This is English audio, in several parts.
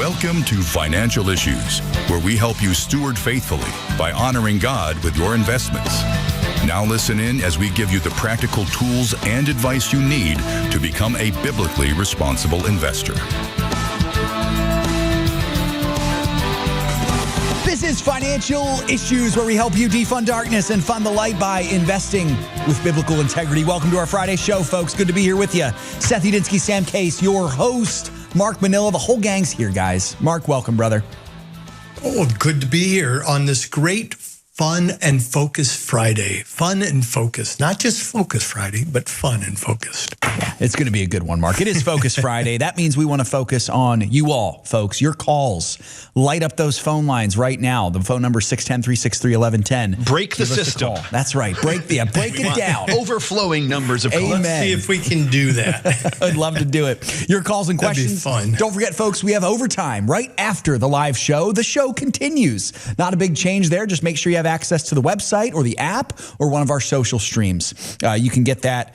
Welcome to Financial Issues, where we help you steward faithfully by honoring God with your investments. Now listen in as we give you the practical tools and advice you need to become a biblically responsible investor. This is Financial Issues, where we help you defund darkness and fund the light by investing with biblical integrity. Welcome to our Friday show, folks. Good to be here with you. Seth Udinsky, Sam Case, your host. Mark Manila, the whole gang's here, guys. Mark, welcome, brother. Oh, good to be here on this great Fun and Focus Friday. Fun and focus. Not just Focus Friday, but fun and focused. Yeah, it's going to be a good one, Mark. It is Focus Friday. That means we want to focus on you all, folks, your calls. Light up those phone lines right now. The phone number is 610-363-1110. Break the system. That's right. Break it down. Overflowing numbers of calls. Amen. Let's see if we can do that. I'd love to do it. Your calls and questions. That'd be fun. Don't forget, folks, we have overtime right after the live show. The show continues. Not a big change there. Just make sure you have access to the website or the app or one of our social streams. You can get that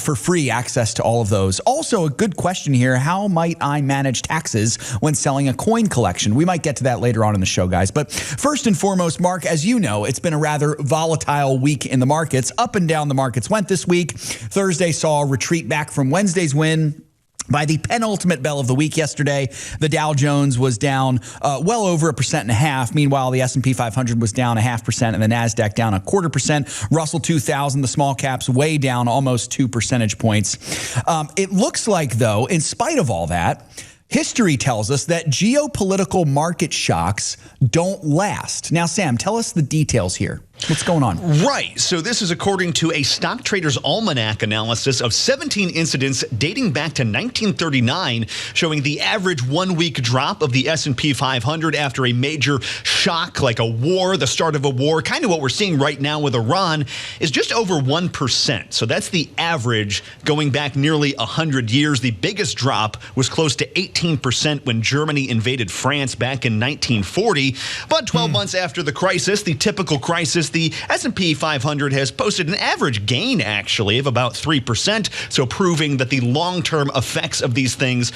for free, access to all of those. Also, a good question here. How might I manage taxes when selling a coin collection? We might get to that later on in the show, guys. But first and foremost, Mark, as you know, it's been a rather volatile week in the markets. Up and down the markets went this week. Thursday saw a retreat back from Wednesday's win. By the penultimate bell of the week yesterday, the Dow Jones was down well over 1.5%. Meanwhile, the S&P 500 was down 0.5% and the NASDAQ down 0.25%. Russell 2000, the small caps, way down almost 2 percentage points. It looks like, though, in spite of all that, history tells us that geopolitical market shocks don't last. Now, Sam, tell us the details here. What's going on? Right. So this is according to a Stock Trader's Almanac analysis of 17 incidents dating back to 1939, showing the average one-week drop of the S&P 500 after a major shock like a war, the start of a war, kind of what we're seeing right now with Iran, is just over 1%. So that's the average going back nearly 100 years. The biggest drop was close to 18% when Germany invaded France back in 1940. But 12 months after the crisis, the typical crisis, the S&P 500 has posted an average gain, actually, of about 3%, so proving that the long-term effects of these things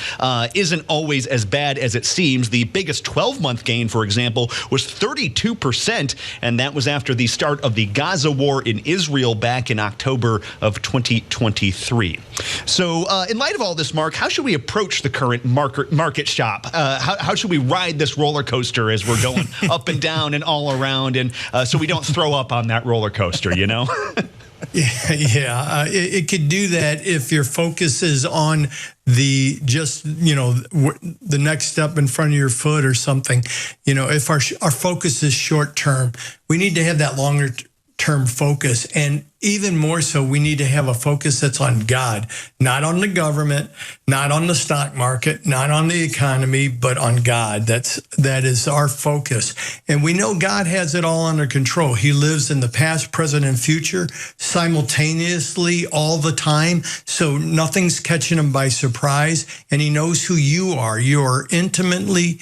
isn't always as bad as it seems. The biggest 12-month gain, for example, was 32%, and that was after the start of the Gaza war in Israel back in October of 2023. So in light of all this, Mark, how should we approach the current market shop? How should we ride this roller coaster as we're going up and down and all around, and so we don't throw up on that roller coaster, you know? It could do that if your focus is on the next step in front of your foot or something. You know, if our focus is short term, we need to have that longer term focus. And even more so, we need to have a focus that's on God, not on the government, not on the stock market, not on the economy, but on God. That is our focus. And we know God has it all under control. He lives in the past, present, and future simultaneously all the time. So nothing's catching him by surprise. And he knows who you are. He intimately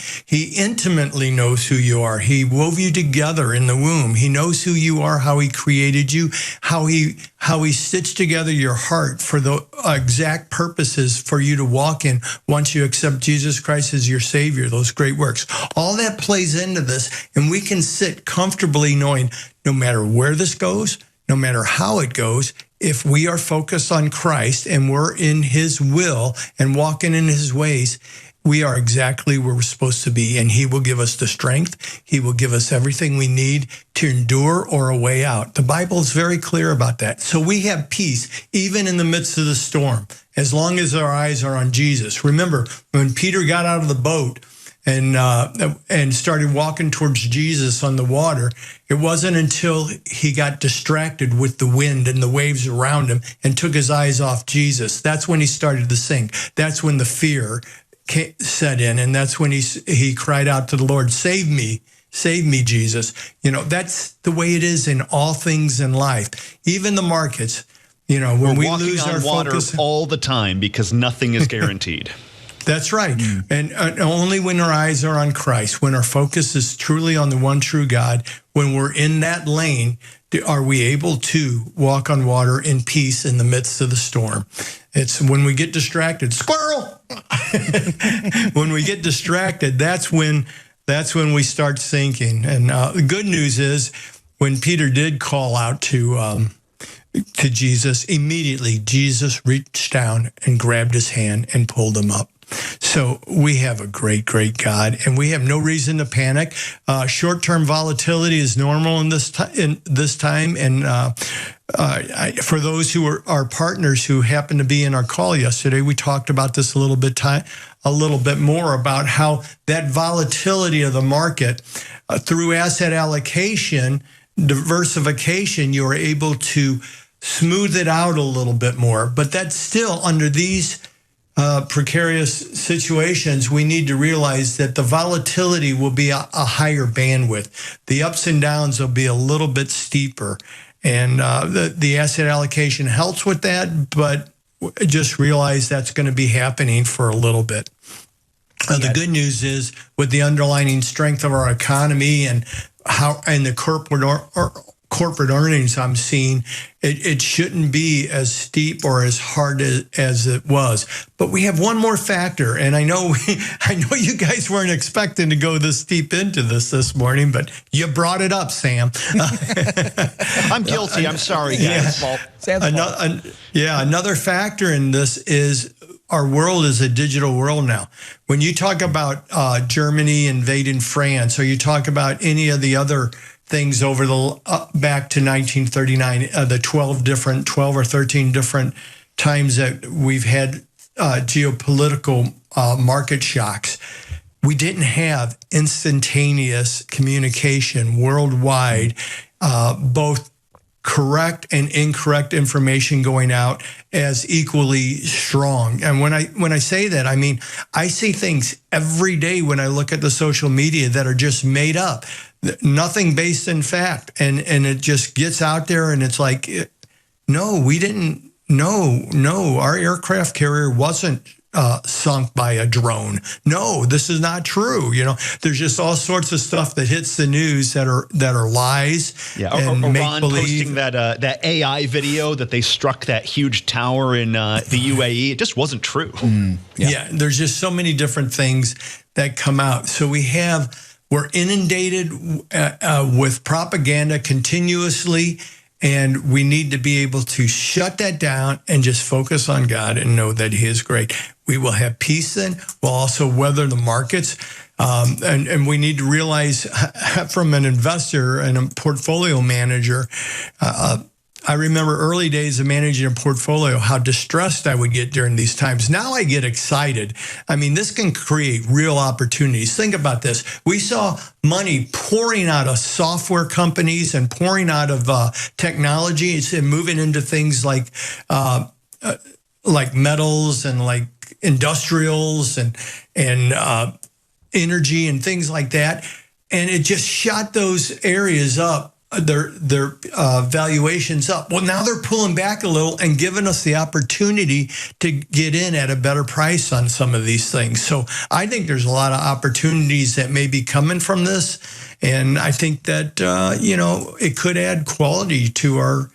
knows who you are. He wove you together in the womb. He knows who you are, how he created you, how he stitched together your heart for the exact purposes for you to walk in once you accept Jesus Christ as your Savior, those great works. All that plays into this, and we can sit comfortably knowing no matter where this goes, no matter how it goes, if we are focused on Christ and we're in his will and walking in his ways, we are exactly where we're supposed to be, and he will give us the strength. He will give us everything we need to endure or a way out. The Bible is very clear about that. So we have peace even in the midst of the storm, as long as our eyes are on Jesus. Remember, when Peter got out of the boat and started walking towards Jesus on the water, it wasn't until he got distracted with the wind and the waves around him and took his eyes off Jesus. That's when he started to sink. That's when the fear set in, and that's when he cried out to the Lord, save me, Jesus. You know, that's the way it is in all things in life, even the markets. You know, when we lose our focus all the time, because nothing is guaranteed. That's right. And only when our eyes are on Christ, when our focus is truly on the one true God, when we're in that lane, are we able to walk on water in peace in the midst of the storm. It's when we get distracted, squirrel, when we get distracted, that's when we start sinking. And the good news is, when Peter did call out to Jesus, immediately Jesus reached down and grabbed his hand and pulled him up. So we have a great, great God, and we have no reason to panic. Short-term volatility is normal in this time, and for those who are our partners who happened to be in our call yesterday, we talked about this a little bit more about how that volatility of the market through asset allocation, diversification, you're able to smooth it out a little bit more. But that's still, under these precarious situations, we need to realize that the volatility will be a higher bandwidth. The ups and downs will be a little bit steeper. And the asset allocation helps with that, but just realize that's going to be happening for a little bit. The good news is, with the underlying strength of our economy and the corporate earnings I'm seeing, it shouldn't be as steep or as hard as it was. But we have one more factor, and I know you guys weren't expecting to go this deep into this morning, but you brought it up, Sam. I'm guilty. I'm sorry, guys. Another factor in this is our world is a digital world now. When you talk about Germany invading France, or you talk about any of the other things over back to 1939, the 12 or 13 different times that we've had geopolitical market shocks, we didn't have instantaneous communication worldwide, both correct and incorrect information going out as equally strong. And when I say that, I mean, I see things every day when I look at the social media that are just made up, nothing based in fact. And it just gets out there, and it's like, no, we didn't, no, our aircraft carrier wasn't sunk by a drone. No, this is not true. You know, there's just all sorts of stuff that hits the news that are lies. Yeah, and or Ron posting that AI video that they struck that huge tower in the UAE. It just wasn't true. Yeah, there's just so many different things that come out. So we're inundated with propaganda continuously. And we need to be able to shut that down and just focus on God and know that He is great. We will have peace then. We'll also weather the markets. And we need to realize, from an investor and a portfolio manager, I remember early days of managing a portfolio, how distressed I would get during these times. Now I get excited. I mean, this can create real opportunities. Think about this. We saw money pouring out of software companies and pouring out of technologies and moving into things like metals and like industrials and energy and things like that. And it just shot those areas up, their valuations up. Well, now they're pulling back a little and giving us the opportunity to get in at a better price on some of these things. So I think there's a lot of opportunities that may be coming from this. And I think that, it could add quality to our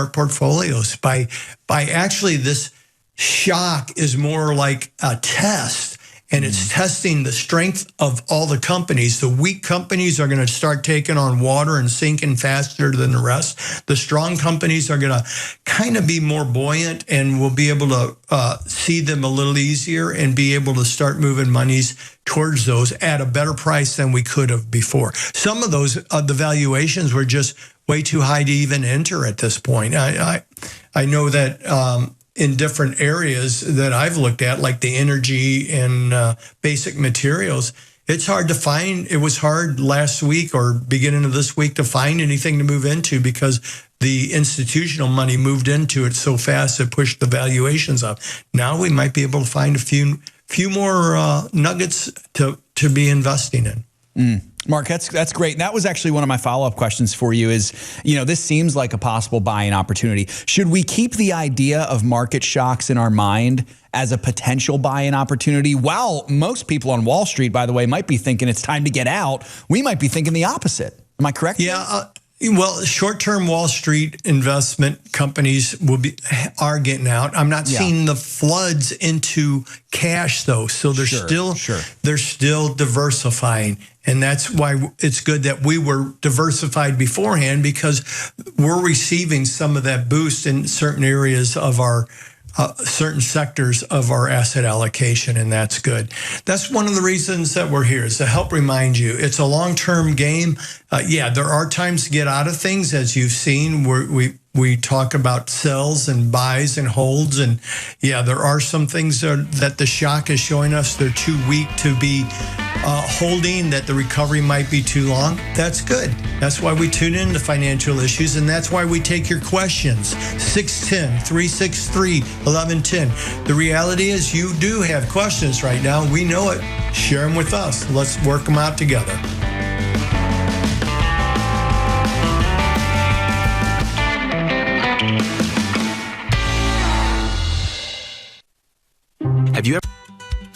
portfolios by actually, this shock is more like a test. And it's testing the strength of all the companies. The weak companies are going to start taking on water and sinking faster than the rest. The strong companies are going to kind of be more buoyant, and we'll be able to see them a little easier and be able to start moving monies towards those at a better price than we could have before. Some of those, the valuations were just way too high to even enter at this point. I know that in different areas that I've looked at, like the energy and basic materials, it's hard to find. It was hard last week or beginning of this week to find anything to move into, because the institutional money moved into it so fast it pushed the valuations up. Now we might be able to find a few more nuggets to be investing in. Mark, that's great. And that was actually one of my follow-up questions for you is, this seems like a possible buying opportunity. Should we keep the idea of market shocks in our mind as a potential buying opportunity? While most people on Wall Street, by the way, might be thinking it's time to get out, we might be thinking the opposite. Am I correct? Yeah. Well, short-term Wall Street investment companies are getting out. I'm not seeing the floods into cash though, so they're still diversifying, and that's why it's good that we were diversified beforehand, because we're receiving some of that boost in certain areas of our certain sectors of our asset allocation, and that's good. That's one of the reasons that we're here, is to help remind you it's a long-term game. There are times to get out of things, as you've seen. We talk about sells and buys and holds, and there are some things that the shock is showing us they're too weak to be holding, that the recovery might be too long. That's good. That's why we tune in to Financial Issues, and that's why we take your questions. 610-363-1110. The reality is you do have questions right now. We know it. Share them with us. Let's work them out together. Have you ever?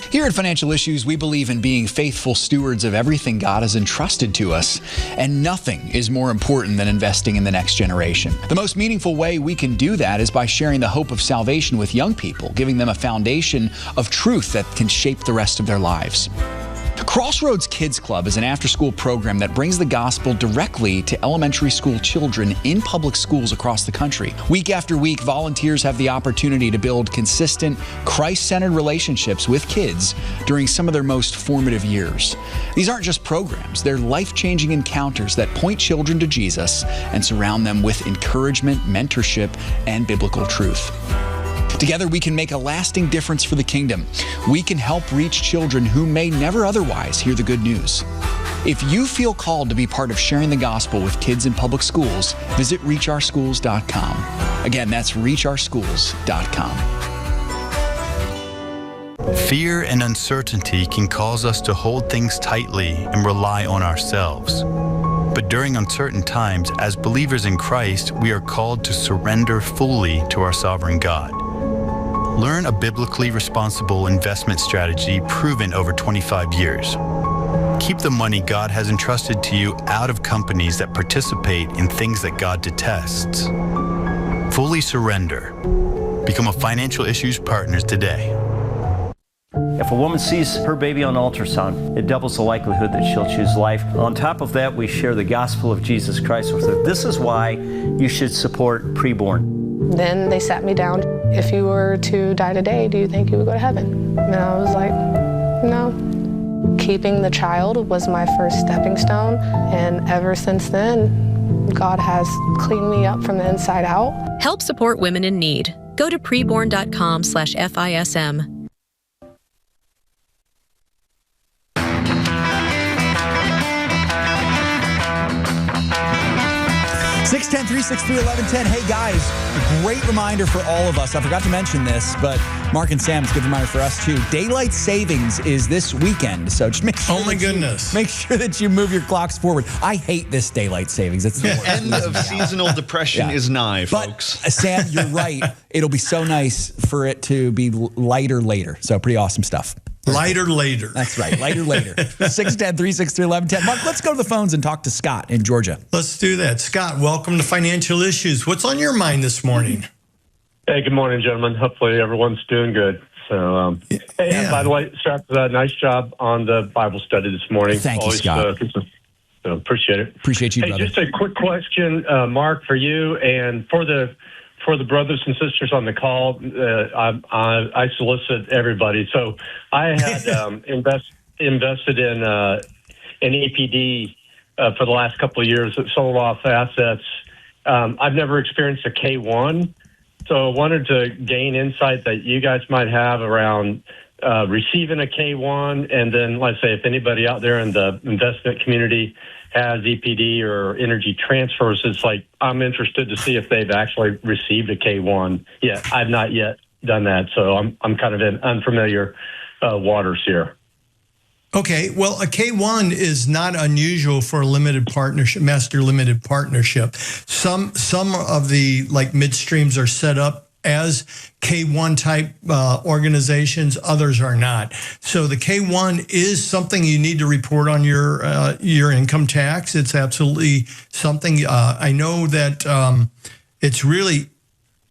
Here at Financial Issues, we believe in being faithful stewards of everything God has entrusted to us, and nothing is more important than investing in the next generation. The most meaningful way we can do that is by sharing the hope of salvation with young people, giving them a foundation of truth that can shape the rest of their lives. Crossroads Kids Club is an after-school program that brings the gospel directly to elementary school children in public schools across the country. Week after week, volunteers have the opportunity to build consistent, Christ-centered relationships with kids during some of their most formative years. These aren't just programs, they're life-changing encounters that point children to Jesus and surround them with encouragement, mentorship, and biblical truth. Together, we can make a lasting difference for the kingdom. We can help reach children who may never otherwise hear the good news. If you feel called to be part of sharing the gospel with kids in public schools, visit reachOurschools.com. Again, that's reachOurschools.com. Fear and uncertainty can cause us to hold things tightly and rely on ourselves. But during uncertain times, as believers in Christ, we are called to surrender fully to our sovereign God. Learn a biblically responsible investment strategy proven over 25 years. Keep the money God has entrusted to you out of companies that participate in things that God detests. Fully surrender. Become a Financial Issues partner today. If a woman sees her baby on ultrasound, it doubles the likelihood that she'll choose life. On top of that, we share the gospel of Jesus Christ with her. This is why you should support preborn. Then they sat me down. If you were to die today, do you think you would go to heaven? And I was like, no. Keeping the child was my first stepping stone. And ever since then, God has cleaned me up from the inside out. Help support women in need. Go to preborn.com/FISM. 610-363-1110. Hey guys, great reminder for all of us. I forgot to mention this, but Mark and Sam, it's a good reminder for us too. Daylight savings is this weekend, so just make sure. Oh my goodness! Make sure that you move your clocks forward. I hate this daylight savings. It's the worst. End of seasonal depression is nigh, folks. But Sam, you're right. It'll be so nice for it to be lighter later. So pretty awesome stuff. Lighter later. That's right. Lighter later. 610-363-1110. Mark, let's go to the phones and talk to Scott in Georgia. Let's do that. Scott, welcome to Financial Issues. What's on your mind this morning? Hey, good morning, gentlemen. Hopefully everyone's doing good. So, and by the way, Seth, nice job on the Bible study this morning. Thank you, Scott. So appreciate it. Appreciate you, brother. Just a quick question, Mark, for you and for the brothers and sisters on the call. I solicit everybody. So I had invested in EPD for the last couple of years. It sold off assets. I've never experienced a K1. So I wanted to gain insight that you guys might have around receiving a K1. And then, let's say, if anybody out there in the investment community has EPD or Energy Transfers, it's like I'm interested to see if they've actually received a K1. Yeah, I've not yet done that, so I'm kind of in unfamiliar waters here. Okay, well, a K1 is not unusual for a limited partnership, master limited partnership. Some of the like midstreams are set up as K1 type organizations. Others are not. So the K1 is something you need to report on your income tax. It's absolutely something. I know that it's really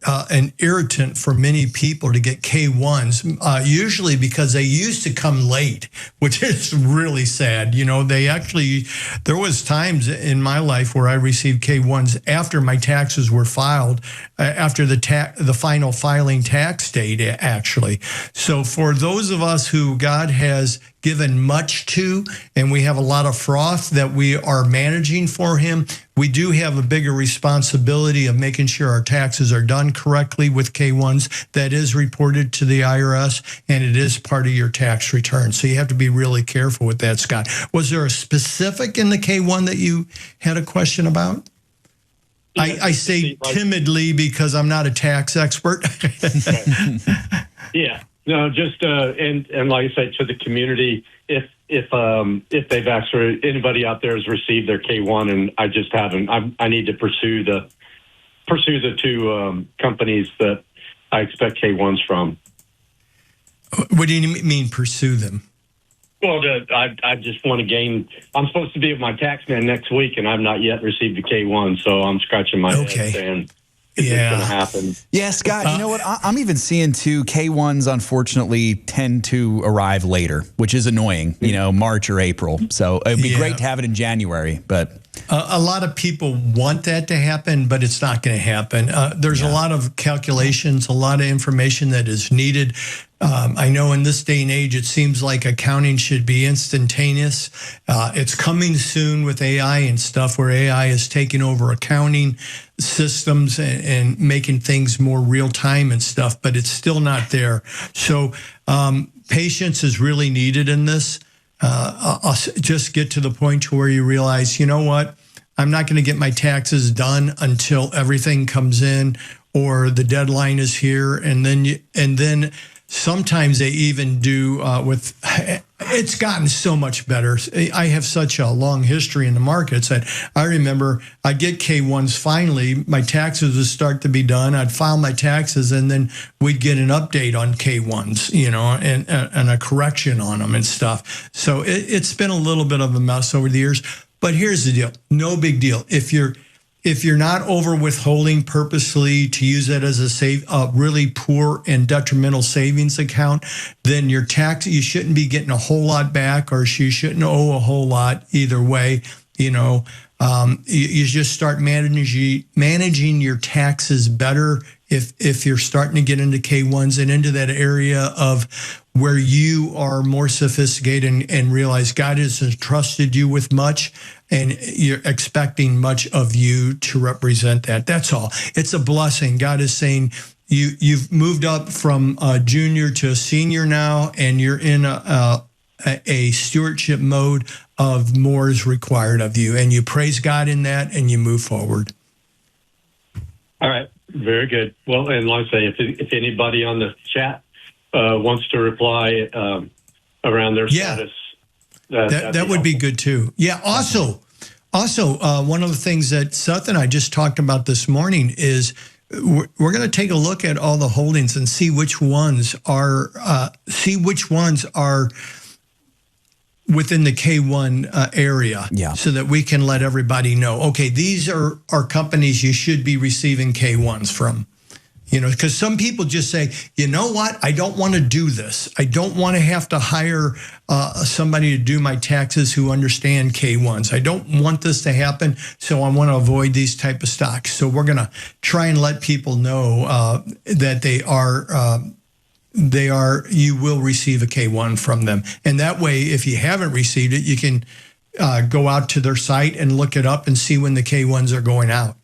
an irritant for many people to get K1s, usually because they used to come late, which is really sad. You know, there was times in my life where I received K1s after my taxes were filed, after the final filing tax date, actually. So for those of us who God has given much to, and we have a lot of froth that we are managing for him, we do have a bigger responsibility of making sure our taxes are done correctly with K1s. That is reported to the IRS, and it is part of your tax return. So you have to be really careful with that, Scott. Was there a specific in the K1 that you had a question about? Yeah, I say timidly because I'm not a tax expert. Yeah. No, just and like I said, to the community, if they've actually, anybody out there has received their K1 and I just haven't, I need to pursue the two companies that I expect K1s from. What do you mean pursue them? Well, I just want to gain. I'm supposed to be with my tax man next week, and I've not yet received the K1, so I'm scratching my head saying, is this going to happen? Yeah, Scott, you know what? I'm even seeing too, K1s unfortunately tend to arrive later, which is annoying, you know, March or April. So it would be great to have it in January, but... a lot of people want that to happen, but it's not going to happen. There's a lot of calculations, a lot of information that is needed. I know in this day and age, it seems like accounting should be instantaneous. It's coming soon with AI and stuff where AI is taking over accounting systems and making things more real time and stuff, but it's still not there. So patience is really needed in this. Just get to the point where you realize, you know what, I'm not going to get my taxes done until everything comes in or the deadline is here. And then sometimes they even do it's gotten so much better. I have such a long history in the markets that I remember I'd get K1s finally, my taxes would start to be done. I'd file my taxes and then we'd get an update on K1s, you know, and a correction on them and stuff. So it's been a little bit of a mess over the years, but here's the deal. No big deal. If you're not over withholding purposely to use it as a really poor and detrimental savings account, then your tax, you shouldn't be getting a whole lot back, or you shouldn't owe a whole lot either way. You know, you just start managing your taxes better if you're starting to get into K1s and into that area of where you are more sophisticated and realize God has entrusted you with much and you're expecting much of you to represent that. That's all. It's a blessing. God is saying you've moved up from a junior to a senior now, and you're in a stewardship mode of more is required of you. And you praise God in that and you move forward. All right. Very good. Well, and like I say, if anybody on the chat wants to reply around their status, that would be good too. Yeah. Also, one of the things that Seth and I just talked about this morning is we're going to take a look at all the holdings and see which ones are within the K1 area, so that we can let everybody know, okay, these are companies you should be receiving K1s from. You know, because some people just say, you know what, I don't want to do this. I don't want to have to hire somebody to do my taxes who understand K1s. I don't want this to happen, so I want to avoid these type of stocks. So we're going to try and let people know that you will receive a K1 from them. And that way, if you haven't received it, you can go out to their site and look it up and see when the K1s are going out.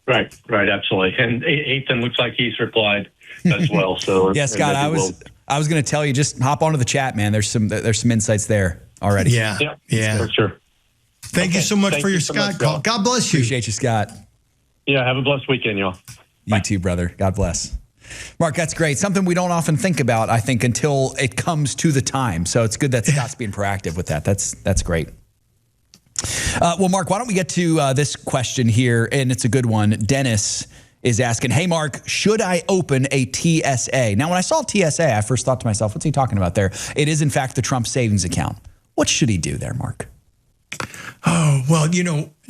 Right, absolutely. And Ethan looks like he's replied as well. So yeah, Scott, I was going to tell you, just hop onto the chat, man. There's some insights there already. Yeah, for sure. Thank you so much for your Scott call. God bless you. Appreciate you, Scott. Yeah, have a blessed weekend, y'all. You too, brother. God bless. Mark, that's great. Something we don't often think about, I think, until it comes to the time. So it's good that Scott's being proactive with that. That's great. Well, Mark, why don't we get to this question here? And it's a good one. Dennis is asking, hey, Mark, should I open a TSA? Now, when I saw TSA, I first thought to myself, what's he talking about there? It is, in fact, the Trump savings account. What should he do there, Mark? Oh, well,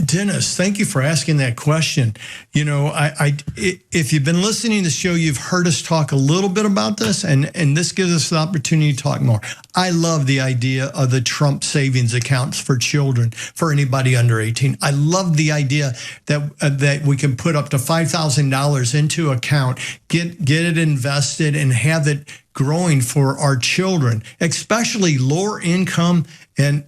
Dennis, thank you for asking that question. If you've been listening to the show, you've heard us talk a little bit about this, and this gives us the opportunity to talk more. I love the idea of the Trump savings accounts for children, for anybody under 18. I love the idea that we can put up to $5,000 into account, get it invested, and have it growing for our children, especially lower income and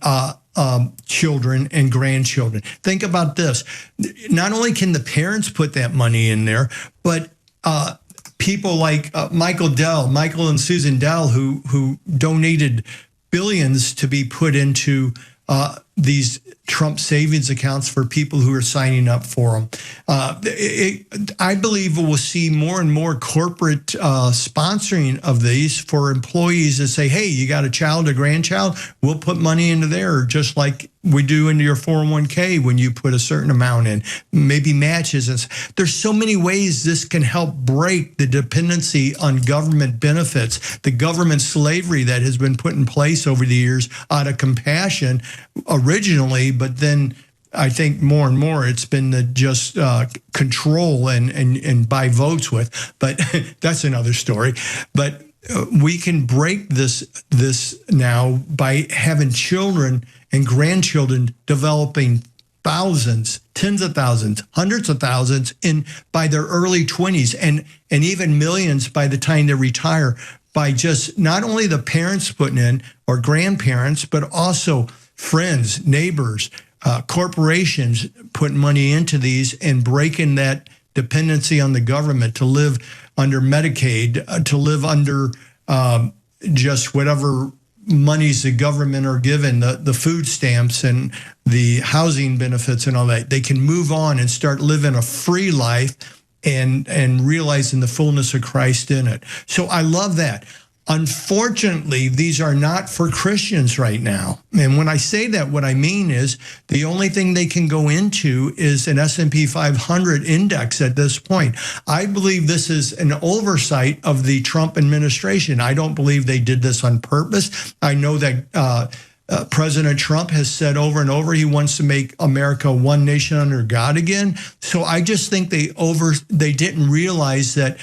children and grandchildren. Think about this. Not only can the parents put that money in there, but people like Michael and Susan Dell, who donated billions to be put into these Trump savings accounts for people who are signing up for them. I believe we'll see more and more corporate sponsoring of these for employees that say, hey, you got a child or grandchild, we'll put money into there, just like we do into your 401k when you put a certain amount in, maybe matches. And there's so many ways this can help break the dependency on government benefits, the government slavery that has been put in place over the years out of compassion originally, but then I think more and more it's been the just control and buy votes with. But that's another story. But we can break this now by having children and grandchildren developing thousands, tens of thousands, hundreds of thousands by their early 20s and even millions by the time they retire, by just not only the parents putting in or grandparents, but also friends, neighbors, corporations putting money into these and breaking that dependency on the government to live under Medicaid, to live under just whatever monies the government are given, the food stamps and the housing benefits and all that. They can move on and start living a free life and realizing the fullness of Christ in it. So I love that. Unfortunately, these are not for Christians right now. And when I say that, what I mean is the only thing they can go into is an S&P 500 index at this point. I believe this is an oversight of the Trump administration. I don't believe they did this on purpose. I know that President Trump has said over and over he wants to make America one nation under God again. So I just think they didn't realize that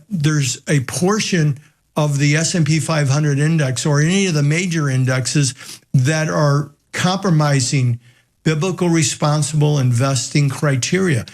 there's a portion of the S&P 500 index or any of the major indexes that are compromising biblical responsible investing criteria.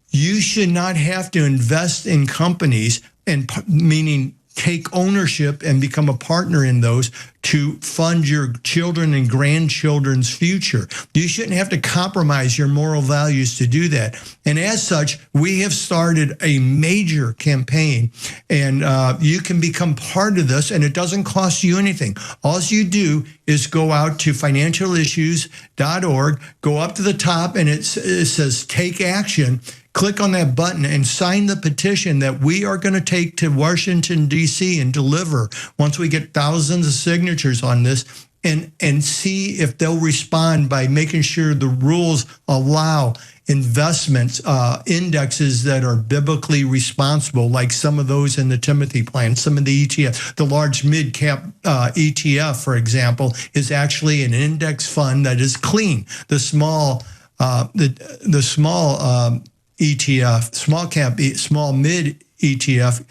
You should not have to invest in companies, and meaning take ownership and become a partner in those to fund your children and grandchildren's future. You shouldn't have to compromise your moral values to do that. And as such, we have started a major campaign, and you can become part of this, and it doesn't cost you anything. All you do is go out to financialissues.org, go up to the top, and it says take action. Click on that button and sign the petition that we are going to take to Washington, D.C. and deliver once we get thousands of signatures on this, and see if they'll respond by making sure the rules allow investments, indexes that are biblically responsible, like some of those in the Timothy plan, some of the ETF. The large mid-cap ETF, for example, is actually an index fund that is clean. The small ETF, small mid ETF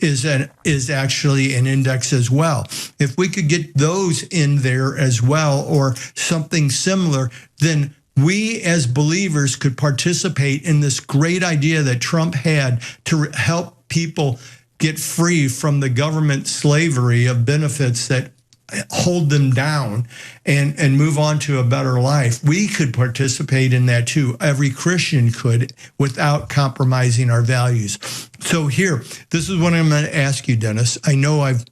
is actually an index as well. If we could get those in there as well, or something similar, then we as believers could participate in this great idea that Trump had to help people get free from the government slavery of benefits that hold them down and move on to a better life. We could participate in that too. Every Christian could, without compromising our values. So here, this is what I'm going to ask you, Dennis. I know I've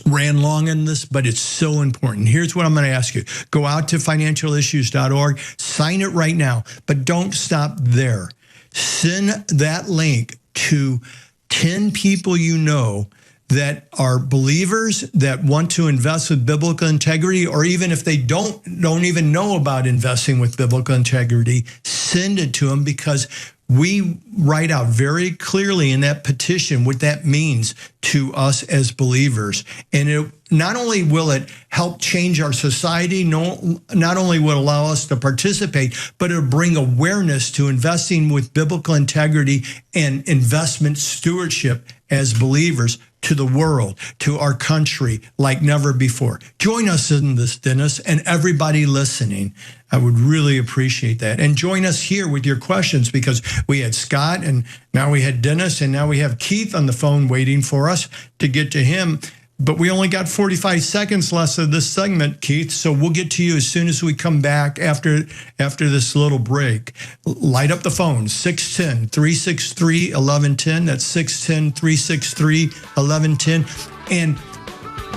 ran long in this, but it's so important. Here's what I'm going to ask you. Go out to financialissues.org, sign it right now, but don't stop there. Send that link to 10 people you know that are believers that want to invest with biblical integrity, or even if they don't even know about investing with biblical integrity, send it to them, because we write out very clearly in that petition what that means to us as believers. And it not only will it help change our society, not only will it allow us to participate, but it'll bring awareness to investing with biblical integrity and investment stewardship as believers to the world, to our country like never before. Join us in this, Dennis, and everybody listening. I would really appreciate that. And join us here with your questions, because we had Scott and now we had Dennis and now we have Keith on the phone waiting for us to get to him. But we only got 45 seconds left of this segment, Keith, so we'll get to you as soon as we come back after this little break. Light up the phone, 610-363-1110. That's 610-363-1110. And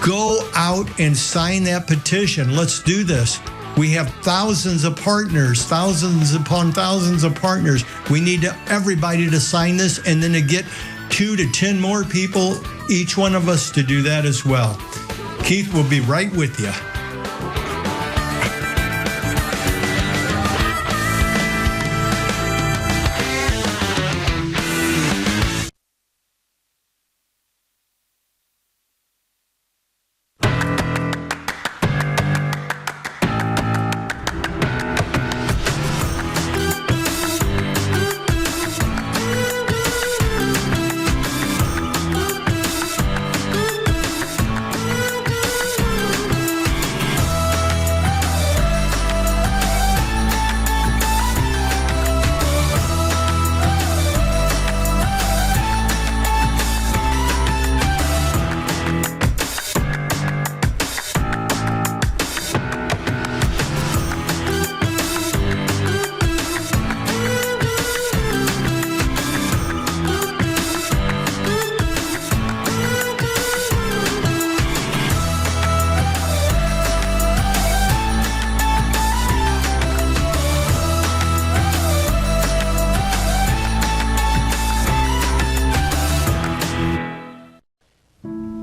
go out and sign that petition. Let's do this. We have thousands of partners, thousands upon thousands of partners. We need everybody to sign this, and then to get 2 to 10 more people, each one of us, to do that as well. Keith will be right with you.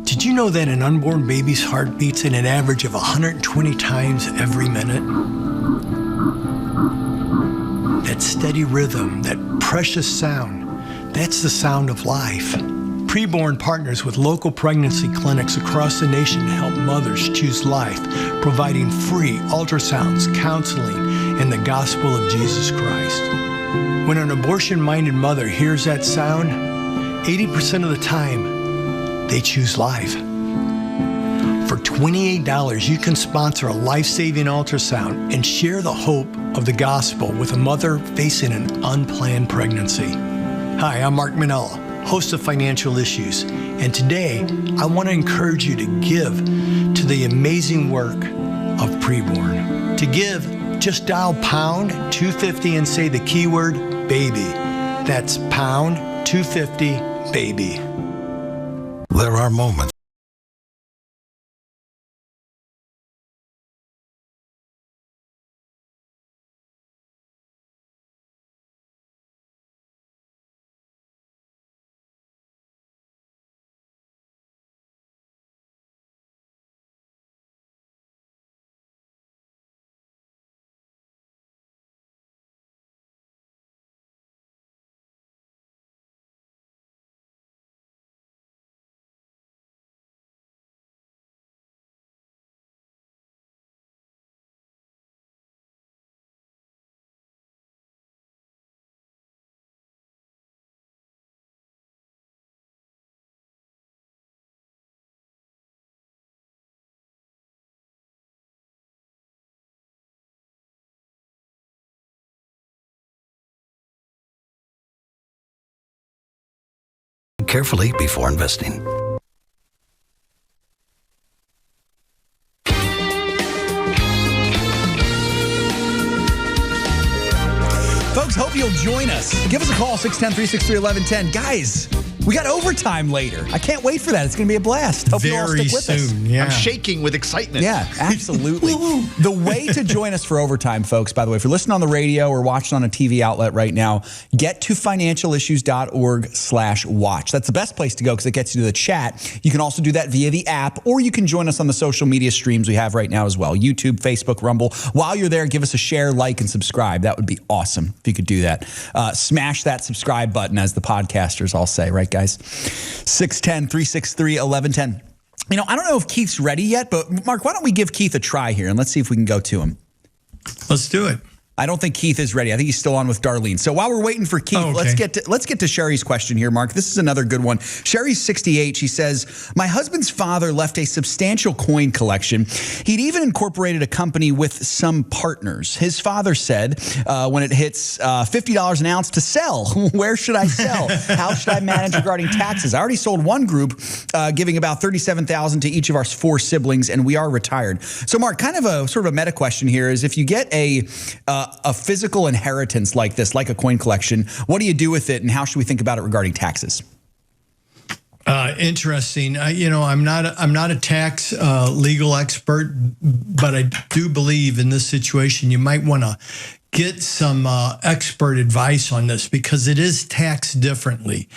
Did you know that an unborn baby's heart beats at an average of 120 times every minute? That steady rhythm, that precious sound, that's the sound of life. Preborn partners with local pregnancy clinics across the nation to help mothers choose life, providing free ultrasounds, counseling, and the gospel of Jesus Christ. When an abortion-minded mother hears that sound, 80% of the time, they choose life. For $28, you can sponsor a life-saving ultrasound and share the hope of the gospel with a mother facing an unplanned pregnancy. Hi, I'm Mark Manella, host of Financial Issues, and today I want to encourage you to give to the amazing work of Preborn. To give, just dial pound 250 and say the keyword baby. That's pound 250 baby. There are moments. Carefully before investing. Folks, hope you'll join us. Give us a call, 610-363-1110. Guys, We got overtime later. I can't wait for that. It's going to be a blast. Hope you all Very stick with us. soon. Yeah. I'm shaking with excitement. Yeah, absolutely. The way to join us for overtime, folks, by the way, if you're listening on the radio or watching on a TV outlet right now, get to financialissues.org/watch. That's the best place to go because it gets you to the chat. You can also do that via the app, or you can join us on the social media streams we have right now as well. YouTube, Facebook, Rumble. While you're there, give us a share, like, and subscribe. That would be awesome if you could do that. Smash that subscribe button, as the podcasters all say, right, guys? 610-363-1110. You know, I don't know if Keith's ready yet, but Mark, why don't we give Keith a try here and let's see if we can go to him. Let's do it. I don't think Keith is ready. I think he's still on with Darlene. So while we're waiting for Keith, let's get to Sherry's question here, Mark. This is another good one. Sherry's 68. She says, my husband's father left a substantial coin collection. He'd even incorporated a company with some partners. His father said, when it hits $50 an ounce to sell, where should I sell? How should I manage regarding taxes? I already sold one group, giving about $37,000 to each of our 4 siblings, and we are retired. So Mark, kind of a sort of a meta question here is, if you get a physical inheritance like this, like a coin collection, what do you do with it, and how should we think about it regarding taxes? Interesting. I'm not a tax legal expert, but I do believe in this situation you might want to get some expert advice on this, because it is taxed differently.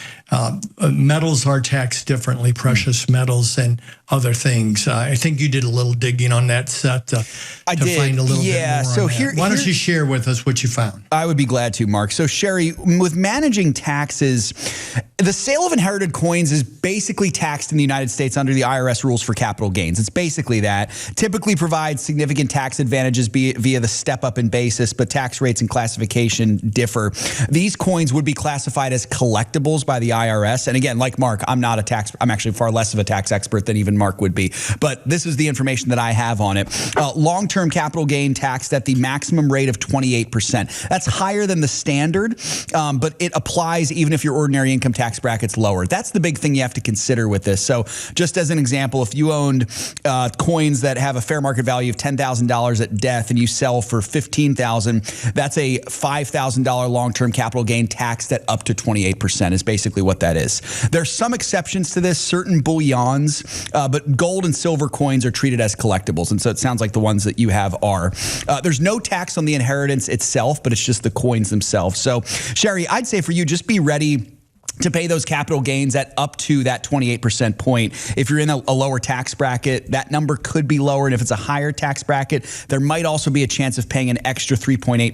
Metals are taxed differently, precious metals and other things. I think you did a little digging on that, Seth, to find a little bit more so on here, that. Why don't you share with us what you found? I would be glad to, Mark. So Sherry, with managing taxes, the sale of inherited coins is basically taxed in the United States under the IRS rules for capital gains. It's basically that. Typically provides significant tax advantages via the step up in basis, but tax rates and classification differ. These coins would be classified as collectibles by the IRS. And again, like Mark, I'm actually far less of a tax expert than even Mark would be. But this is the information that I have on it. Long-term capital gain taxed at the maximum rate of 28%. That's higher than the standard, but it applies even if your ordinary income tax bracket's lower. That's the big thing you have to consider with this. So just as an example, if you owned coins that have a fair market value of $10,000 at death and you sell for $15,000, that's a $5,000 long-term capital gain taxed at up to 28% is basically what that is. There's some exceptions to this, certain bullions, but gold and silver coins are treated as collectibles. And so it sounds like the ones that you have are. There's no tax on the inheritance itself, but it's just the coins themselves. So Sherry, I'd say for you, just be ready to pay those capital gains at up to that 28% point. If you're in a lower tax bracket, that number could be lower. And if it's a higher tax bracket, there might also be a chance of paying an extra 3.8%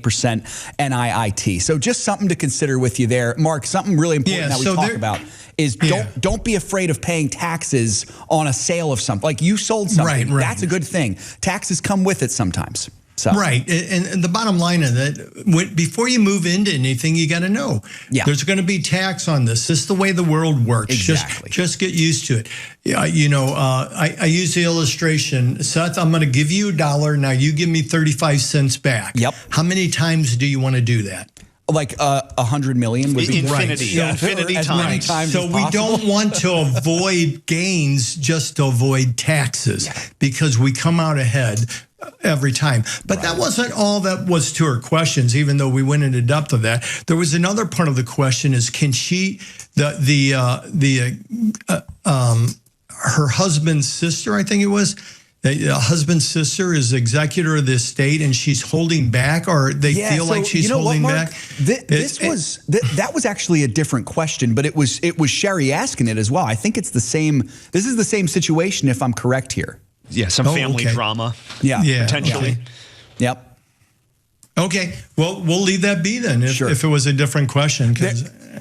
NIIT. So just something to consider with you there. Mark, something really important that we talk about is don't be afraid of paying taxes on a sale of something. Like you sold something. Right. That's a good thing. Taxes come with it sometimes. So. Right. And the bottom line of that, before you move into anything, you got to know there's going to be tax on this. This is the way the world works. Exactly. Just get used to it. I use the illustration. Seth, I'm going to give you $1. Now you give me 35 cents back. Yep. How many times do you want to do that? Like 100 million would be infinity. Right. Infinity times. So we don't want to avoid gains just to avoid taxes because we come out ahead every time. But that wasn't all that was to her questions, even though we went into depth of that. There was another part of the question is, can she, her husband's sister, I think it was, the husband's sister is executor of the estate and she's holding back, or they feel like she's holding back. That was actually a different question, but it was Sherry asking it as well. I think it's the same. This is the same situation, if I'm correct here. Yeah, some family drama. Yeah, potentially. Okay. Yep. Okay, well, we'll leave that be then if it was a different question.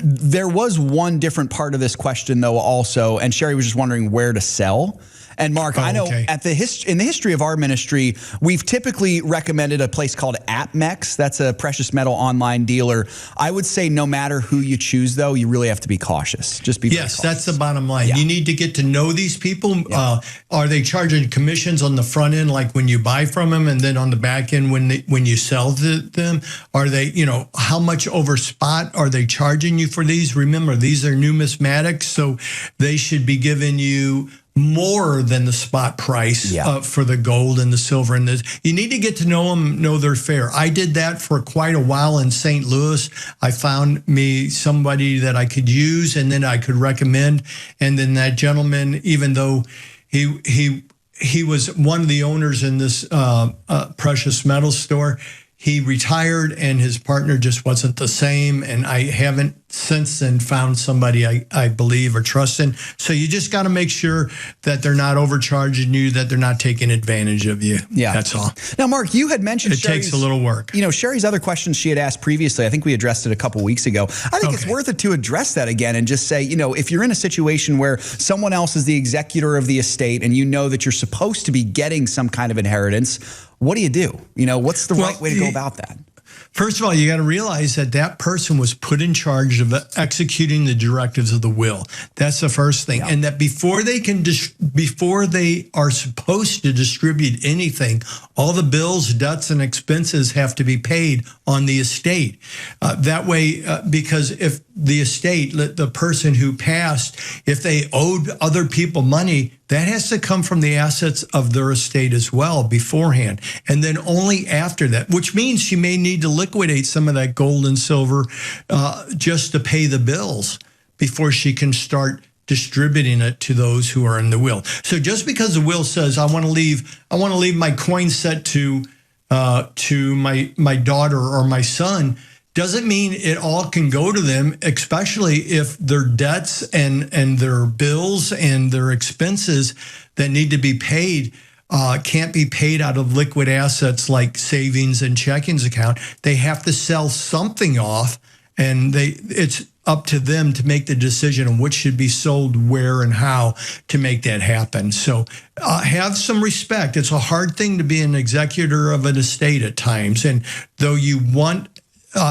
There was one different part of this question, though, also, and Sherry was just wondering where to sell. And Mark, I know in the history of our ministry, we've typically recommended a place called AppMex. That's a precious metal online dealer. I would say no matter who you choose, though, you really have to be cautious. Just be cautious. That's the bottom line. Yeah. You need to get to know these people. Yeah. Are they charging commissions on the front end, like when you buy from them, and then on the back end when you sell to them? Are they, how much over spot are they charging you for these? Remember, these are numismatics, so they should be giving you more than the spot price for the gold and the silver. And you need to get to know them, know their fare. I did that for quite a while in St. Louis. I found me somebody that I could use and then I could recommend. And then that gentleman, even though he was one of the owners in this precious metal store, he retired and his partner just wasn't the same. And I haven't since then found somebody I believe or trust in. So you just got to make sure that they're not overcharging you, that they're not taking advantage of you. Yeah. That's all. Now, Mark, you had mentioned it takes a little work. You know, Sherry's other questions she had asked previously, I think we addressed it a couple weeks ago. I think it's worth it to address that again and just say, you know, if you're in a situation where someone else is the executor of the estate and you know that you're supposed to be getting some kind of inheritance, what do you do? You know, what's the right way to go about that? First of all, you got to realize that that person was put in charge of executing the directives of the will. That's the first thing. And that before they are supposed to distribute anything, all the bills, debts, and expenses have to be paid on the estate. That way, because if the estate, the person who passed, if they owed other people money, that has to come from the assets of their estate as well beforehand. And then only after that, which means she may need to liquidate some of that gold and silver just to pay the bills before she can start distributing it to those who are in the will. So just because the will says, I want to leave my coin set to my daughter or my son, doesn't mean it all can go to them, especially if their debts and their bills and their expenses that need to be paid can't be paid out of liquid assets like savings and checkings account. They have to sell something off, and it's up to them to make the decision on which should be sold, where, and how to make that happen. So have some respect. It's a hard thing to be an executor of an estate at times, and though you want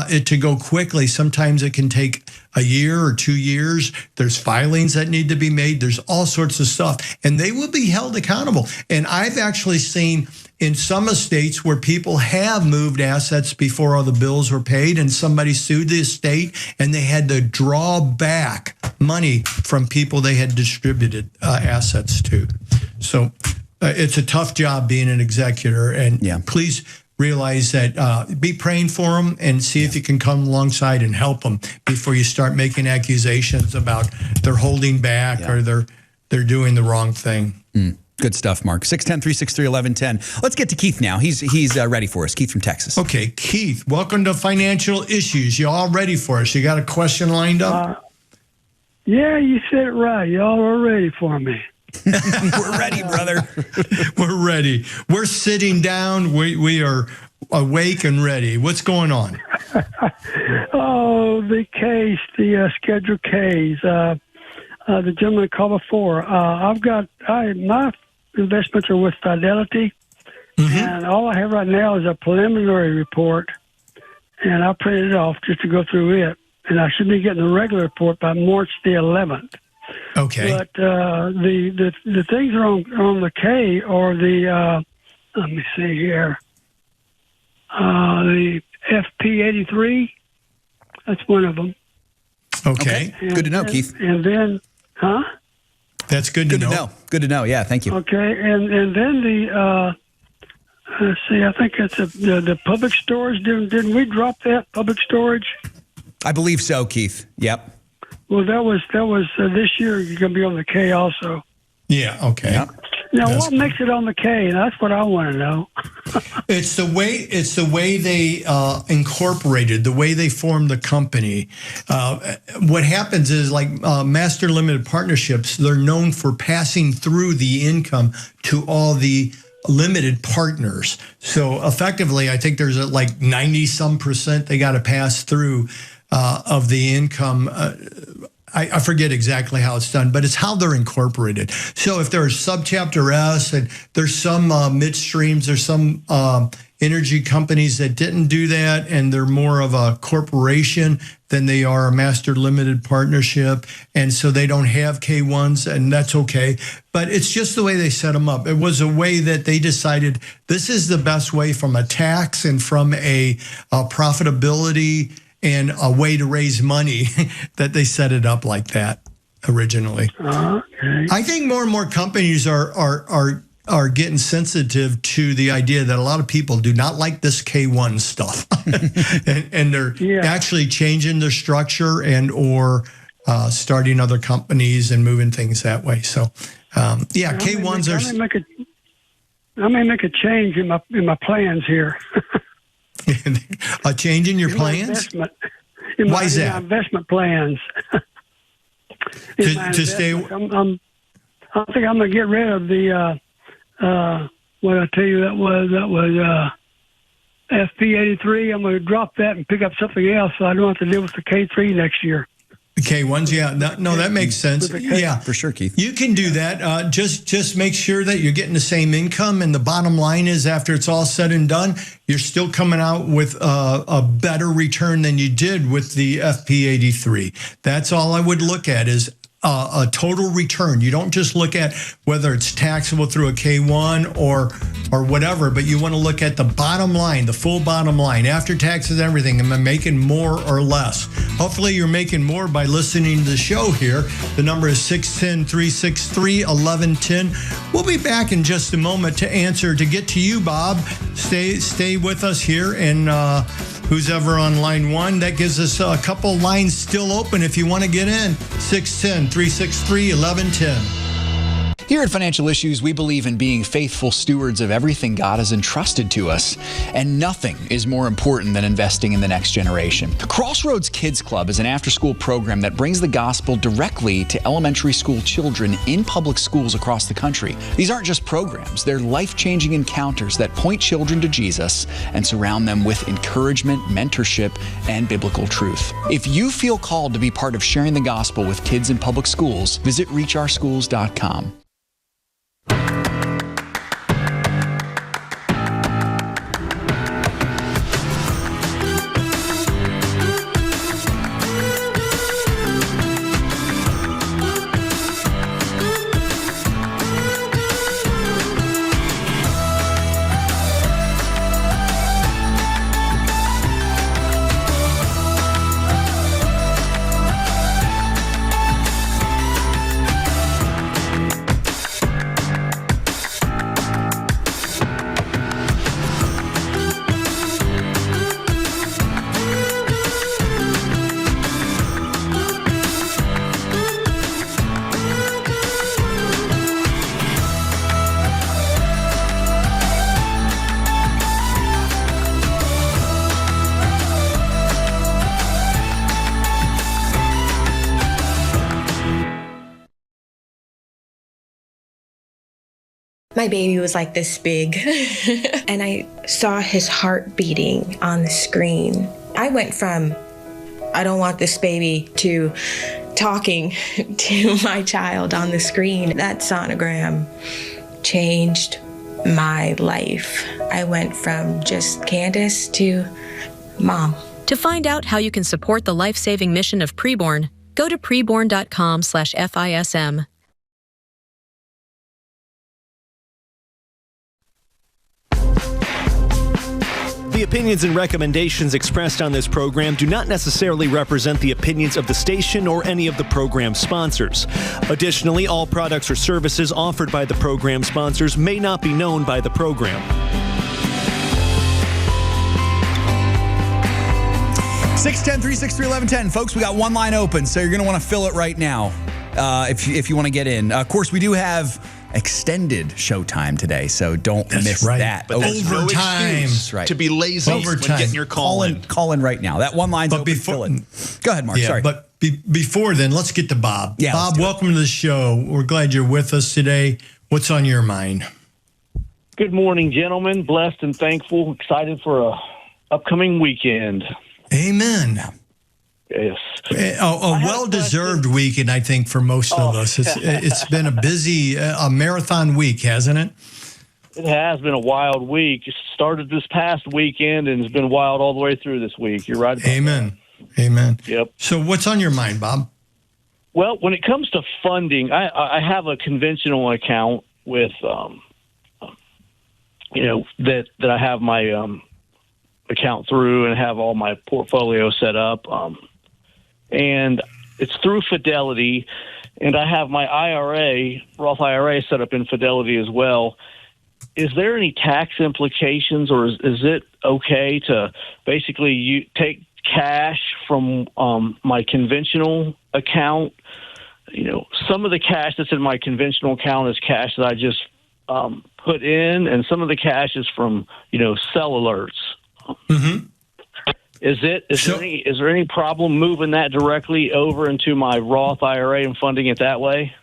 it to go quickly, sometimes it can take a year or 2 years. There's filings that need to be made. There's all sorts of stuff, and they will be held accountable. And I've actually seen in some estates where people have moved assets before all the bills were paid, and somebody sued the estate and they had to draw back money from people they had distributed assets to. So it's a tough job being an executor, and please realize that be praying for them and see if you can come alongside and help them before you start making accusations about they're holding back or they're doing the wrong thing. Good stuff, Mark. 610-363-1110. Let's get to Keith now. He's ready for us. Keith from Texas. Okay, Keith, welcome to Financial Issues. You all ready for us? You got a question lined up? Yeah, you said it right. Y'all are ready for me. We're ready, brother. We're ready. We're sitting down. We are awake and ready. What's going on? The case, the Schedule Ks. The gentleman called before. My investments are with Fidelity, and all I have right now is a preliminary report, and I printed it off just to go through it, and I should be getting the regular report by March the 11th. Okay. But the things are on the K are the let me see here, the FP83. That's one of them. Okay. Good to know, Keith. And then, That's good to know. Good to know. Yeah, thank you. Okay, and then the let's see, I think it's the public storage. Didn't we drop that public storage? I believe so, Keith. Yep. Well, that was this year. You're going to be on the K also. Yeah. Okay. Yep. Now, what makes it on the K? That's what I want to know. It's the way they incorporated, the way they formed the company. What happens is, like master limited partnerships, they're known for passing through the income to all the limited partners. So effectively, I think there's like 90% they got to pass through of the income. I forget exactly how it's done, but it's how they're incorporated. So if there's subchapter S and there's some midstreams, there's some energy companies that didn't do that, and they're more of a corporation than they are a master limited partnership. And so they don't have K1s, and that's okay. But it's just the way they set them up. It was a way that they decided this is the best way from a tax and from a profitability and a way to raise money that they set it up like that. originally. Okay. I think more and more companies are getting sensitive to the idea that a lot of people do not like this K1 stuff, and they're actually changing their structure or starting other companies and moving things that way. So, K1s are. I may make a change in my plans here. A change in your plans? Why is that? My investment plans. To stay. I think I'm going to get rid of the. What I tell you, that was FP83. I'm going to drop that and pick up something else, so I don't have to deal with the K3 next year. The K1s, that makes sense. Yeah, for sure, Keith. You can do that. Just make sure that you're getting the same income, and the bottom line is, after it's all said and done, you're still coming out with a better return than you did with the FP83. That's all I would look at is a total return. You don't just look at whether it's taxable through a K1 or whatever, but you want to look at the bottom line, the full bottom line, after taxes, everything. Am I making more or less? Hopefully you're making more by listening to the show here. The number is 610-363-1110. We'll be back in just a moment to get to you, Bob. Stay with us here, and who's ever on line one, that gives us a couple lines still open if you want to get in. 610-363-1110. Here at Financial Issues, we believe in being faithful stewards of everything God has entrusted to us, and nothing is more important than investing in the next generation. Crossroads Kids Club is an after-school program that brings the gospel directly to elementary school children in public schools across the country. These aren't just programs, they're life-changing encounters that point children to Jesus and surround them with encouragement, mentorship, and biblical truth. If you feel called to be part of sharing the gospel with kids in public schools, visit reachourschools.com. My baby was like this big, and I saw his heart beating on the screen. I went from, I don't want this baby, to talking to my child on the screen. That sonogram changed my life. I went from just Candace to Mom. To find out how you can support the life-saving mission of Preborn, go to preborn.com/FISM. The opinions and recommendations expressed on this program do not necessarily represent the opinions of the station or any of the program sponsors. Additionally, all products or services offered by the program sponsors may not be known by the program. 610-363-1110. Folks, we got one line open, so you're going to want to fill it right now if you want to get in. Of course, we do have extended showtime today, so don't miss that. But that's overtime. No to be lazy when getting your call in. Call in right now. That one line's open. Fill it. Go ahead, Mark. Sorry. But before then, let's get to Bob. Yeah, Bob, welcome to the show. We're glad you're with us today. What's on your mind? Good morning, gentlemen. Blessed and thankful. Excited for a upcoming weekend. Amen. Yes. A well-deserved weekend, I think, for most of us. It's been a busy, a marathon week, hasn't it? It has been a wild week. It started this past weekend and it's been wild all the way through this week. You're right about Amen. that. Amen. Yep. So what's on your mind, Bob? Well, when it comes to funding, I have a conventional account with, that I have my account through and have all my portfolio set up. And it's through Fidelity, and I have my Roth IRA set up in Fidelity as well. Is there any tax implications, or is it okay to basically take cash from my conventional account? Some of the cash that's in my conventional account is cash that I just put in, and some of the cash is from cell alerts. Mm-hmm. Is there any problem moving that directly over into my Roth IRA and funding it that way?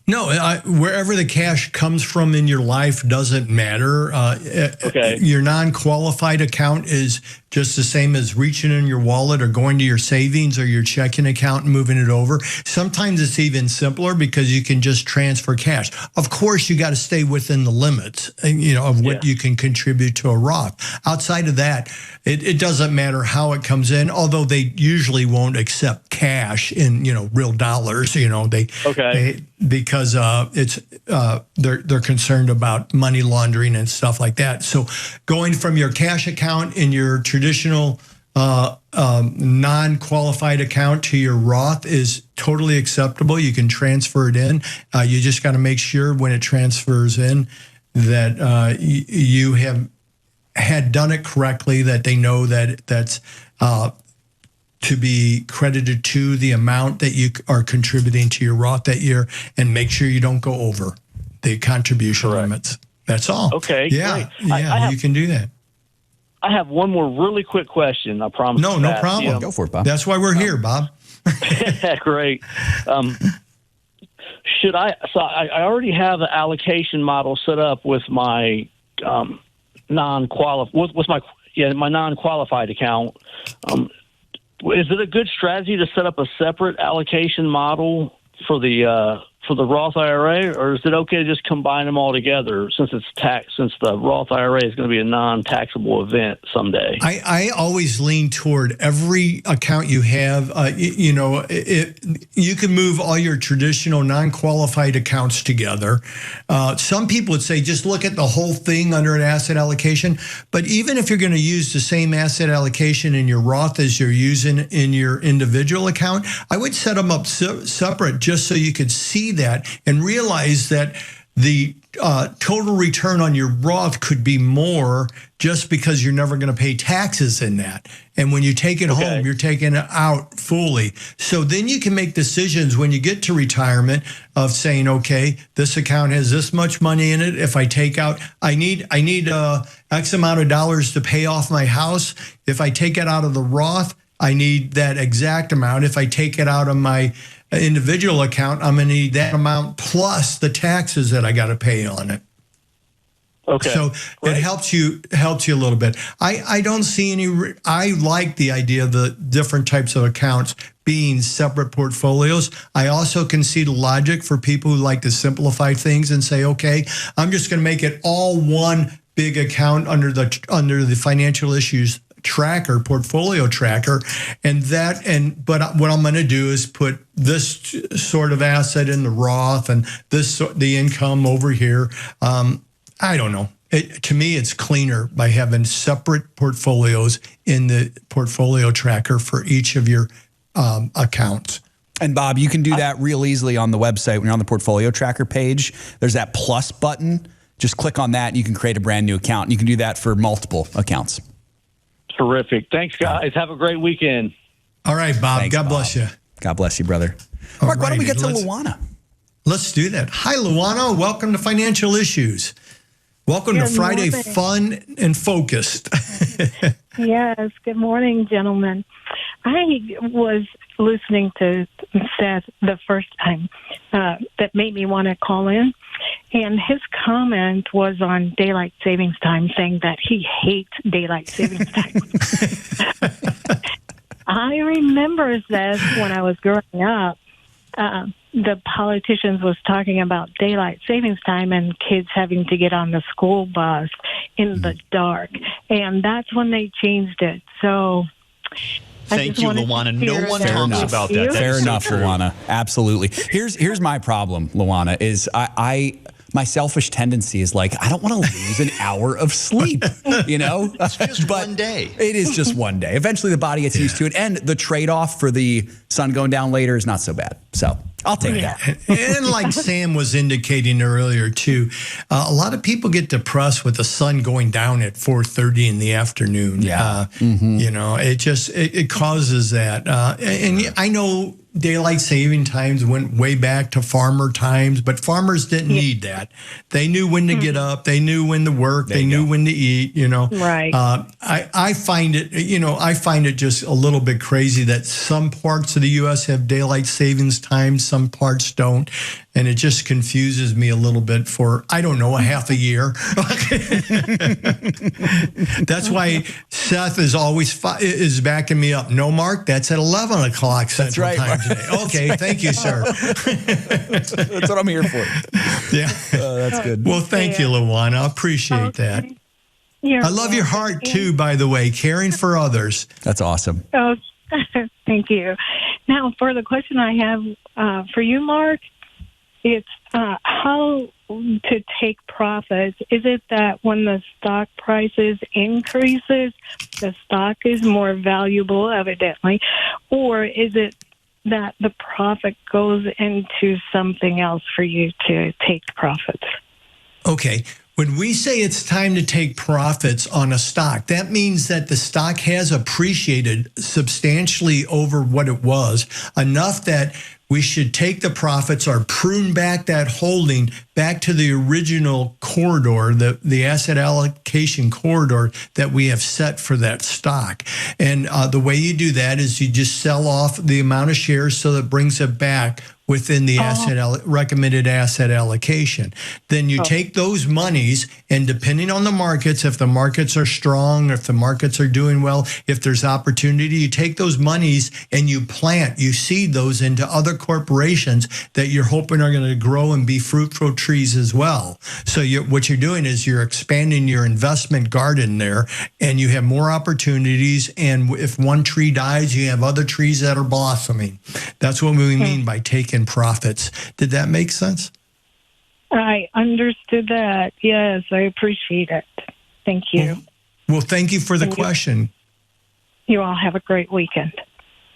No, wherever the cash comes from in your life doesn't matter. Okay. Your non-qualified account is just the same as reaching in your wallet or going to your savings or your checking account and moving it over. Sometimes it's even simpler because you can just transfer cash. Of course, you got to stay within the limits, of what you can contribute to a Roth. Outside of that, it doesn't matter how it comes in, although they usually won't accept cash in, real dollars, because they're concerned about money laundering and stuff like that. So going from your cash account in your traditional non-qualified account to your Roth is totally acceptable. You can transfer it in. You just got to make sure when it transfers in that you have had done it correctly, that they know that that's to be credited to the amount that you are contributing to your Roth that year, and make sure you don't go over the contribution limits. That's all. Okay. Yeah. Great. Yeah, you can do that. I have one more really quick question. I promise. No problem. Go for it, Bob. That's why we're here, Bob. Great. Should I? So I already have an allocation model set up with my non-qualified my non-qualified account. Is it a good strategy to set up a separate allocation model for the Roth IRA, or is it okay to just combine them all together since the Roth IRA is going to be a non-taxable event someday? I always lean toward every account you have. You can move all your traditional non-qualified accounts together. Some people would say just look at the whole thing under an asset allocation. But even if you're going to use the same asset allocation in your Roth as you're using in your individual account, I would set them up separate just so you could see that and realize that the total return on your Roth could be more just because you're never going to pay taxes in that. And when you take it home, you're taking it out fully. So then you can make decisions when you get to retirement of saying, okay, this account has this much money in it. If I take out, I need X amount of dollars to pay off my house. If I take it out of the Roth, I need that exact amount. If I take it out of my individual account, I'm going to need that amount plus the taxes that I got to pay on it. Okay. So it helps you a little bit. I don't see any. I like the idea of the different types of accounts being separate portfolios. I also can see the logic for people who like to simplify things and say, okay, I'm just going to make it all one big account under the financial issues tracker, portfolio tracker, but what I'm going to do is put this sort of asset in the Roth and the income over here. I don't know. To me, it's cleaner by having separate portfolios in the portfolio tracker for each of your accounts. And Bob, you can do that real easily on the website. When you're on the portfolio tracker page, there's that plus button. Just click on that and you can create a brand new account. You can do that for multiple accounts. Terrific. Thanks, guys. Have a great weekend. All right, Bob. Thanks, God bless you. God bless you, brother. Mark, why don't we get to Luana? Let's do that. Hi, Luana. Welcome to Financial Issues. Welcome to Friday Fun and Focused. Yes. Good morning, gentlemen. I was listening to Seth the first time that made me want to call in. And his comment was on daylight savings time, saying that he hates daylight savings time. I remember this when I was growing up. The politicians was talking about daylight savings time and kids having to get on the school bus in the dark. And that's when they changed it. So thank you, Luana. No one talks about that. Fair enough, Luana. Absolutely. Here's my problem, Luana, is my selfish tendency is like, I don't want to lose an hour of sleep, It's just one day. It is just one day. Eventually the body gets used to it. And the trade-off for the sun going down later is not so bad. So I'll take that. And like Sam was indicating earlier too, a lot of people get depressed with the sun going down at 4:30 in the afternoon. Yeah. You know, it causes that. And I know daylight saving times went way back to farmer times, but farmers didn't need that. They knew when to get up. They knew when to work. They knew when to eat, you know. Right. I find it just a little bit crazy that some parts of the U.S. have daylight savings times, some parts don't. And it just confuses me a little bit for, I don't know, a half a year. That's why Seth is always is backing me up. No, Mark, that's at 11 o'clock Central Time today. Okay, thank you, sir. That's what I'm here for. Yeah. That's good. Well, thank you, Luana. I appreciate that. You're I love your heart, too, by the way, caring for others. That's awesome. Oh, thank you. Now, for the question I have for you, Mark, it's how to take profits. Is it that when the stock prices increases, the stock is more valuable, evidently, or is it that the profit goes into something else for you to take profits? Okay. When we say it's time to take profits on a stock, that means that the stock has appreciated substantially over what it was, enough that we should take the profits or prune back that holding back to the original corridor, the asset allocation corridor that we have set for that stock. And the way you do that is you just sell off the amount of shares so that it brings it back within the recommended asset allocation. Then you take those monies, and depending on the markets, if the markets are strong, if the markets are doing well, if there's opportunity, you take those monies and you seed those into other corporations that you're hoping are going to grow and be fruitful trees as well. So what you're doing is you're expanding your investment garden there, and you have more opportunities. And if one tree dies, you have other trees that are blossoming. That's what we mean by taking profits. Did that make sense? I understood that. Yes, I appreciate it. Thank you. Well, thank you for the question. You all have a great weekend.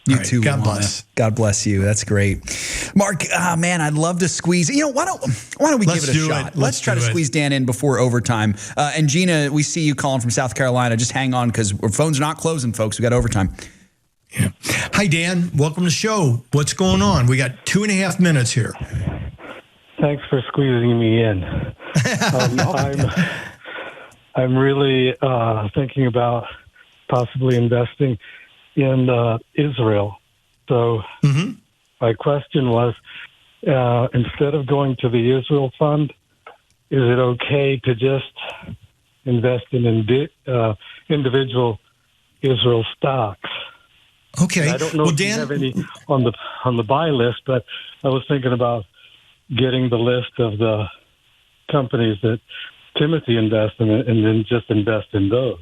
You too. God bless. God bless you. That's great. Mark, man, I'd love to squeeze. You know, why don't we give it a shot? Let's try to squeeze Dan in before overtime. And Gina, we see you calling from South Carolina. Just hang on because our phones are not closing, folks. We got overtime. Yeah. Hi, Dan. Welcome to the show. What's going on? We got 2.5 minutes here. Thanks for squeezing me in. I'm really thinking about possibly investing in Israel. So my question was, instead of going to the Israel fund, is it okay to just invest in individual Israel stocks? Okay. And I don't know if you have any on the buy list, but I was thinking about getting the list of the companies that Timothy invests in and then just invest in those.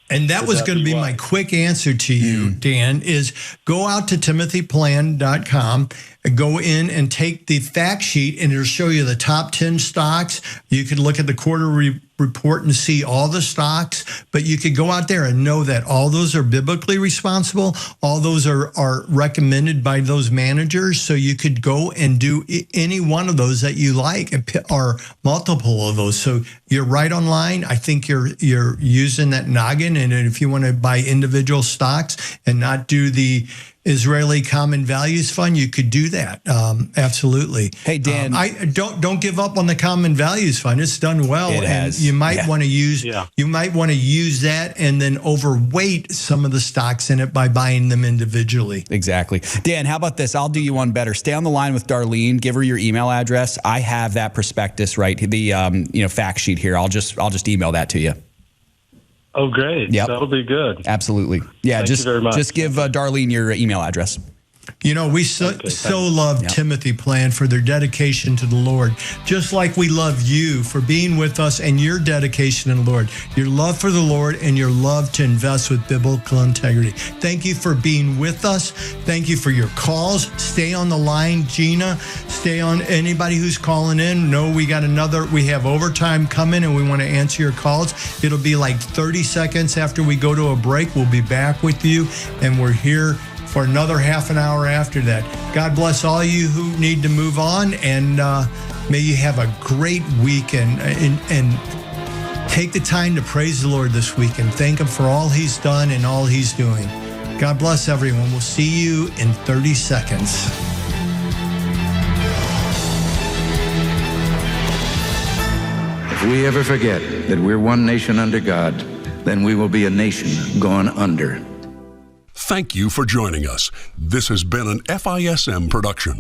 And that was going to be my quick answer to you, Dan, is go out to timothyplan.com, go in and take the fact sheet, and it'll show you the top 10 stocks. You can look at the quarterly report and see all the stocks, but you could go out there and know that all those are biblically responsible. All those are recommended by those managers. So you could go and do any one of those that you like, or multiple of those. So you're right online. I think you're using that noggin. And if you want to buy individual stocks and not do the Israeli Common Values Fund, you could do that. Absolutely. Hey, Dan, don't give up on the Common Values Fund. It's done well. It has. You might want to use that and then overweight some of the stocks in it by buying them individually. Exactly. Dan, how about this? I'll do you one better. Stay on the line with Darlene. Give her your email address. I have that prospectus, right? The fact sheet here. I'll just email that to you. Oh, great. Yep. That'll be good. Absolutely. Yeah, Thank you very much. Just give Darlene your email address. You know, we so love Timothy Plan for their dedication to the Lord, just like we love you for being with us and your dedication to the Lord, your love for the Lord and your love to invest with biblical integrity. Thank you for being with us. Thank you for your calls. Stay on the line, Gina. Stay on. Anybody who's calling in, know we have overtime coming and we want to answer your calls. It'll be like 30 seconds after we go to a break. We'll be back with you, and we're here for another half an hour after that. God bless all you who need to move on, and may you have a great week and take the time to praise the Lord this week and thank Him for all He's done and all He's doing. God bless everyone. We'll see you in 30 seconds. If we ever forget that we're one nation under God, then we will be a nation gone under. Thank you for joining us. This has been an FISM production.